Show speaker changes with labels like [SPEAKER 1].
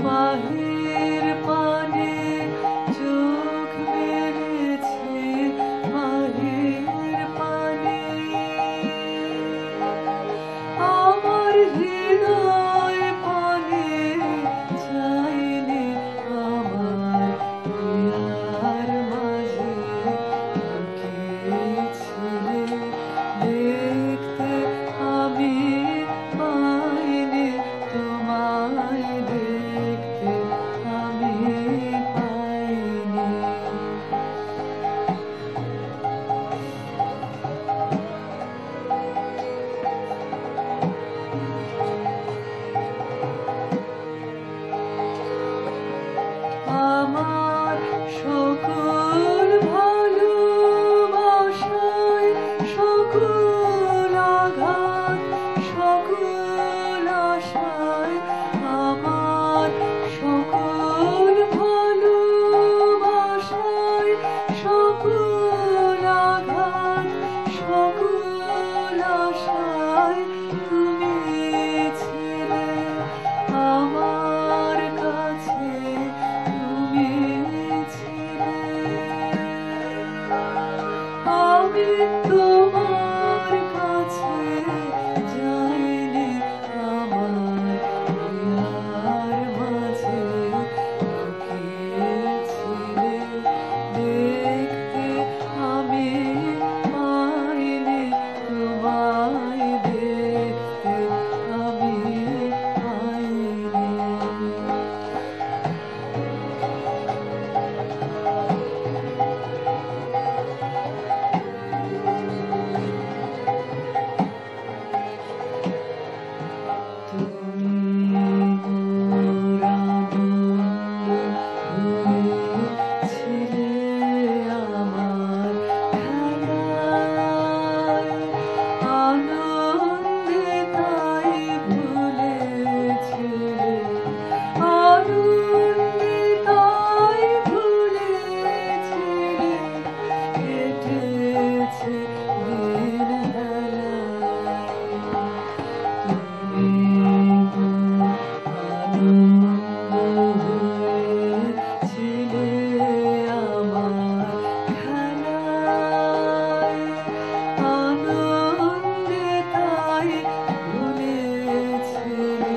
[SPEAKER 1] মাহির পানে চোখ মেলেছে, মাহির পানে আমার হৃদয় পানে চাইলে আমার হিয়ার মাঝে লুকিয়েছিলে দেখতে আমি পাইনি তোমায় দেখতে আমি পাইনি। আমার সকল ভালোবাসায় সকল আঘাত সকল আশায় আমার সকল ভালোবাসায় সকল আঘাত সকল আশায় তুমি ছিলে আমার কাছে, তুমি ছিলে। আমি তোমার কাছে যাইনি আমার হিয়ার মাঝে লুকিয়েছিলে দেখতে আমি পাইনি তোমায় দেখতে আমি পাইনি। তুমি মোর আনন্দ হয়েছিলে আমার খেলায়, আনন্দে তাই ভুলেছিলে, আনন্দে তাই ভুলেছিলে কেটেছে দিন বেলায়। তুমি আনন্দ হয়েছিলে আমার খেলায়, আনন্দে তাই ভুলেছিলে,